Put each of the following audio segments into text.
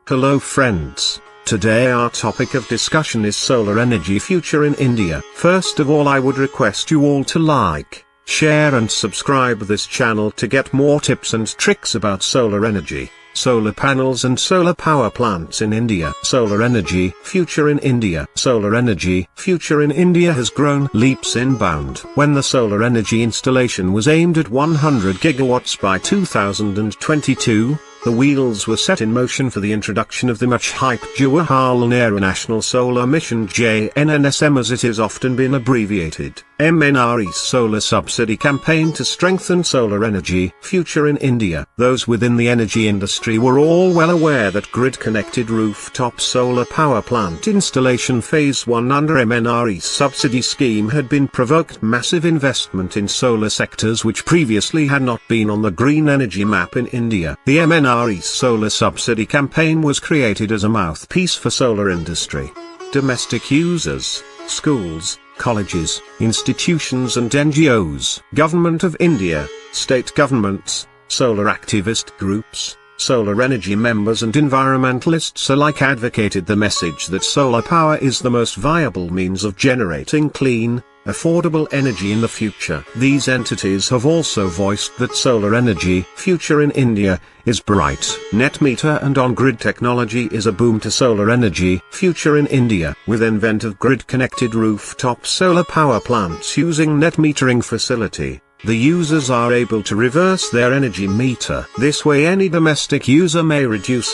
Hello friends, today our topic of discussion is solar energy future in India. First of all, I would request you all to like, share and subscribe this channel to get more tips and tricks about solar energy, solar panels and solar power plants in India. Solar energy future in India. Solar energy future in India has grown leaps and bounds. When the solar energy installation was aimed at 100 gigawatts by 2022, the wheels were set in motion for the introduction of the much-hyped Jawaharlal Nehru National Solar Mission JNNSM, as it has often been abbreviated. MNRE Solar Subsidy campaign to strengthen solar energy future in India. Those within the energy industry were all well aware that grid-connected rooftop solar power plant installation phase 1 under MNRE subsidy scheme had been provoked massive investment in solar sectors which previously had not been on the green energy map in India. The MNRE Solar Subsidy campaign was created as a mouthpiece for solar industry. Domestic users, schools, colleges, institutions and NGOs, Government of India, state governments, solar activist groups, solar energy members and environmentalists alike advocated the message that solar power is the most viable means of generating clean, affordable energy in the future. These entities have also voiced that solar energy future in India is bright. Net meter and on-grid technology is a boom to solar energy future in India. With advent of grid-connected rooftop solar power plants using net metering facility, the users are able to reverse their energy meter. This way any domestic user may reduce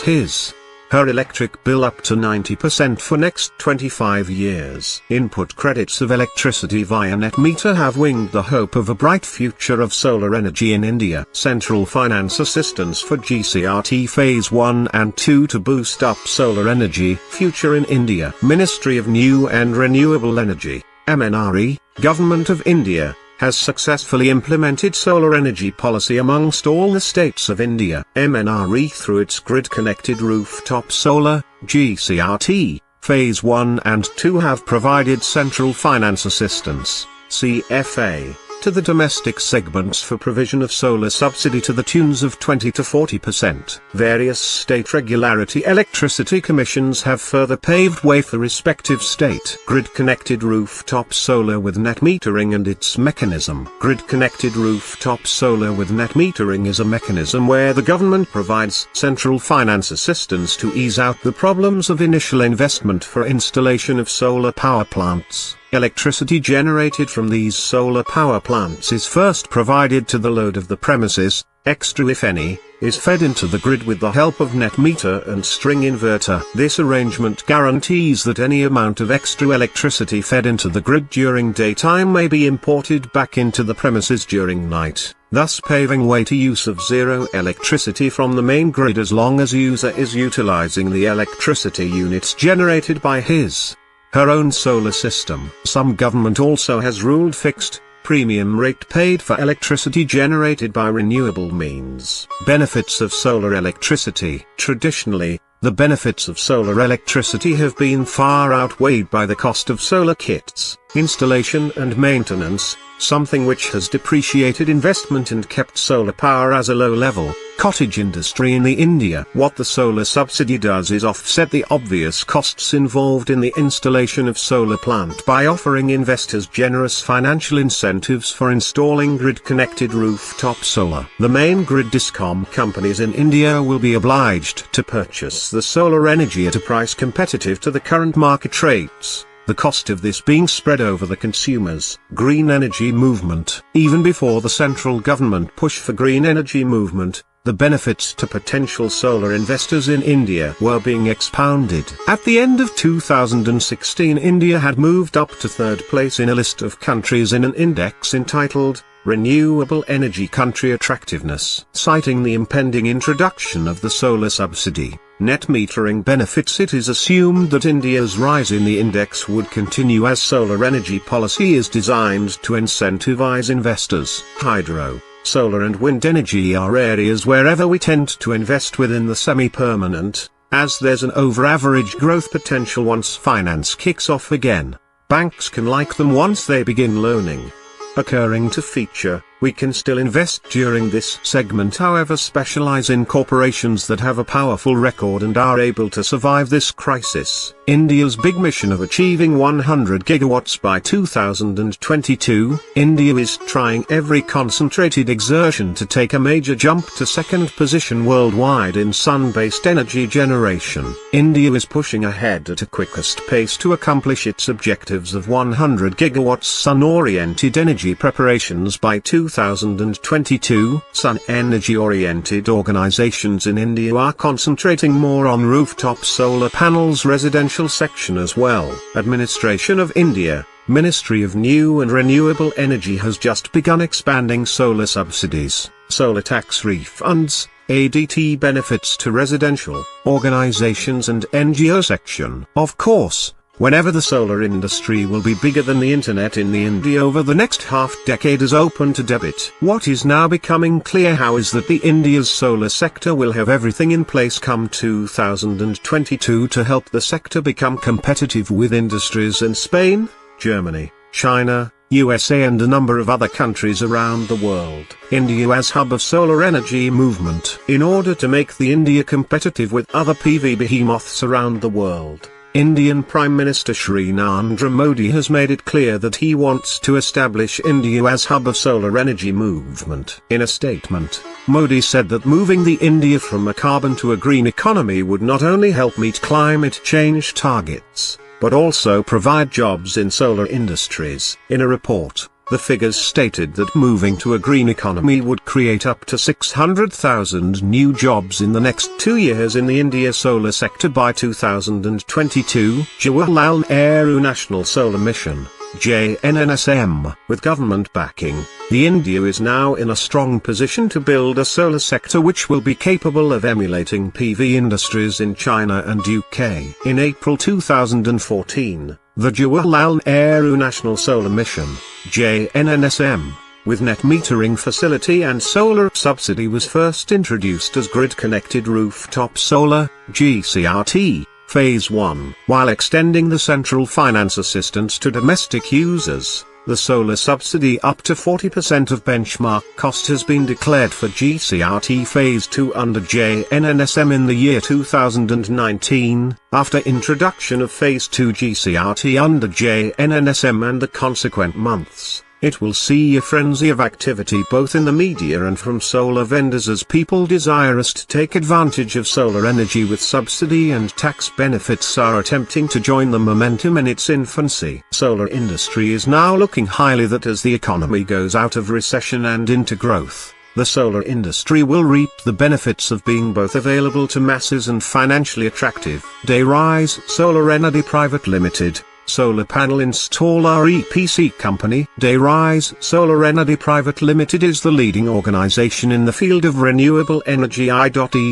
her electric bill up to 90% for next 25 years. Input credits of electricity via net meter have winged the hope of a bright future of solar energy in India. Central finance assistance for GCRT phase 1 and 2 to boost up solar energy future in India. Ministry of New and Renewable Energy, MNRE, Government of India, has successfully implemented solar energy policy amongst all the states of India. MNRE through its grid-connected rooftop solar, GCRT, phase 1 and 2 have provided central finance assistance, CFA, to the domestic segments for provision of solar subsidy to the tunes of 20 to 40%. Various state regulatory electricity commissions have further paved way for respective state. Grid-connected rooftop solar with net metering and its mechanism. Grid-connected rooftop solar with net metering is a mechanism where the government provides central finance assistance to ease out the problems of initial investment for installation of solar power plants. Electricity generated from these solar power plants is first provided to the load of the premises, extra if any, is fed into the grid with the help of net meter and string inverter. This arrangement guarantees that any amount of extra electricity fed into the grid during daytime may be imported back into the premises during night, thus paving way to use of zero electricity from the main grid as long as user is utilizing the electricity units generated by her own solar system. Some government also has ruled fixed, premium rate paid for electricity generated by renewable means. Benefits of solar electricity. Traditionally, the benefits of solar electricity have been far outweighed by the cost of solar kits, installation and maintenance, something which has depreciated investment and kept solar power as a low-level, cottage industry in India. What the solar subsidy does is offset the obvious costs involved in the installation of solar plant by offering investors generous financial incentives for installing grid-connected rooftop solar. The main grid discom companies in India will be obliged to purchase the solar energy at a price competitive to the current market rates, the cost of this being spread over the consumers. Green energy movement. Even before the central government push for green energy movement, the benefits to potential solar investors in India were being expounded. At the end of 2016, India had moved up to third place in a list of countries in an index entitled Renewable Energy Country Attractiveness. Citing the impending introduction of the solar subsidy, net metering benefits, it is assumed that India's rise in the index would continue as solar energy policy is designed to incentivize investors. Hydro, solar and wind energy are areas wherever we tend to invest within the semi-permanent, as there's an over-average growth potential once finance kicks off again. Banks can like them once they begin loaning. Occurring to feature, We can still invest during this segment, however specialize in corporations that have a powerful record and are able to survive this crisis. India's big mission of achieving 100 gigawatts by 2022, India is trying every concentrated exertion to take a major jump to second position worldwide in sun-based energy generation. India is pushing ahead at a quickest pace to accomplish its objectives of 100 gigawatts sun-oriented energy preparations by 2022. Sun energy-oriented organizations in India are concentrating more on rooftop solar panels residential section as well. Administration of India, Ministry of New and Renewable Energy has just begun expanding solar subsidies, solar tax refunds, ADT benefits to residential, organizations and NGO section. Of course, whenever the solar industry will be bigger than the internet in the India over the next half-decade is open to debit. What is now becoming clear how is that the India's solar sector will have everything in place come 2022 to help the sector become competitive with industries in Spain, Germany, China, USA and a number of other countries around the world. India as hub of solar energy movement. In order to make the India competitive with other PV behemoths around the world, Indian Prime Minister Shri Narendra Modi has made it clear that he wants to establish India as hub of solar energy movement. In a statement, Modi said that moving the India from a carbon to a green economy would not only help meet climate change targets, but also provide jobs in solar industries. In a report, the figures stated that moving to a green economy would create up to 600,000 new jobs in the next 2 years in the India solar sector by 2022. Jawaharlal Nehru National Solar Mission, JNNSM. With government backing, the India is now in a strong position to build a solar sector which will be capable of emulating PV industries in China and UK. In April 2014, the Jawaharlal Nehru National Solar Mission, JNNSM, with net metering facility and solar subsidy was first introduced as Grid-Connected Rooftop Solar, GCRT, Phase 1. While extending the central finance assistance to domestic users, the solar subsidy up to 40% of benchmark cost has been declared for GCRT Phase 2 under JNNSM in the year 2019, after introduction of Phase 2 GCRT under JNNSM and the consequent months. It will see a frenzy of activity both in the media and from solar vendors as people desirous to take advantage of solar energy with subsidy and tax benefits are attempting to join the momentum in its infancy. Solar industry is now looking highly that as the economy goes out of recession and into growth, the solar industry will reap the benefits of being both available to masses and financially attractive. Dayrise Solar Energy Private Limited, solar panel installer EPC company. Dayrise Solar Energy Private Limited is the leading organization in the field of renewable energy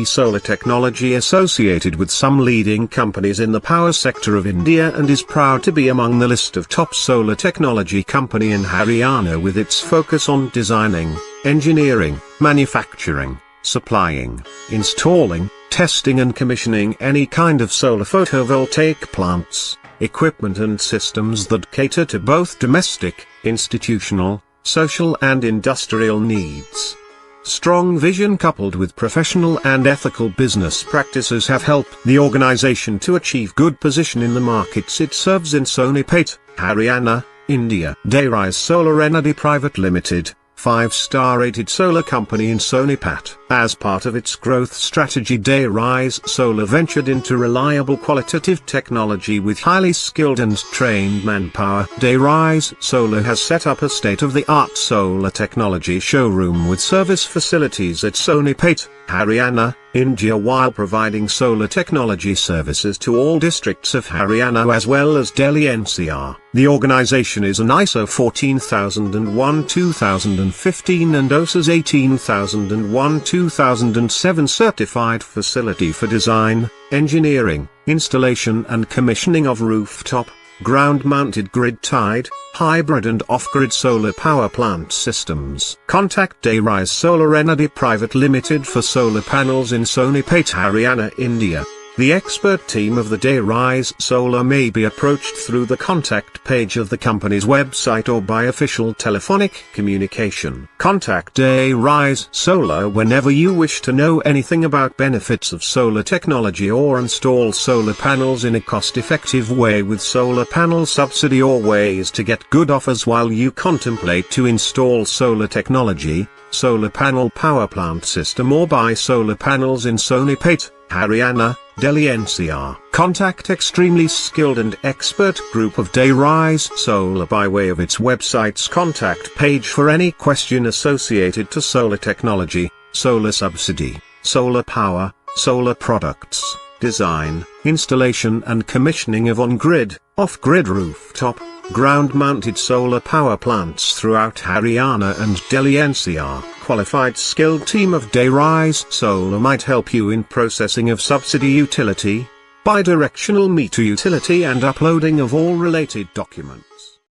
solar technology associated with some leading companies in the power sector of India and is proud to be among the list of top solar technology company in Haryana with its focus on designing, engineering, manufacturing, supplying, installing, testing and commissioning any kind of solar photovoltaic plants, equipment and systems that cater to both domestic, institutional, social and industrial needs. Strong vision coupled with professional and ethical business practices have helped the organization to achieve good position in the markets it serves in Sonipat, Haryana, India. Dayrise Solar Energy Private Limited, 5-star rated solar company in Sonipat. As part of its growth strategy, Dayrise Solar ventured into reliable qualitative technology with highly skilled and trained manpower. Dayrise Solar has set up a state-of-the-art solar technology showroom with service facilities at Sonipat, Haryana, India, while providing solar technology services to all districts of Haryana as well as Delhi NCR. The organization is an ISO 14001-2015 and OSAS 18001-2007 certified facility for design, engineering, installation and commissioning of rooftop, ground-mounted grid-tied, hybrid and off-grid solar power plant systems. Contact Dayrise Solar Energy Private Limited for solar panels in Sonipat, Haryana, India. The expert team of the MNRE Solar may be approached through the contact page of the company's website or by official telephonic communication. Contact MNRE Solar whenever you wish to know anything about benefits of solar technology or install solar panels in a cost-effective way with solar panel subsidy, or ways to get good offers while you contemplate to install solar technology, solar panel power plant system, or buy solar panels in Sonipat, Haryana, Delhi NCR. Contact extremely skilled and expert group of MNRE Solar by way of its website's contact page for any question associated to solar technology, solar subsidy, solar power, solar products, design, installation and commissioning of on-grid, off-grid rooftop, ground-mounted solar power plants throughout Haryana and Delhi NCR. Qualified skilled team of MNRE Solar might help you in processing of subsidy utility, bidirectional meter utility and uploading of all related documents.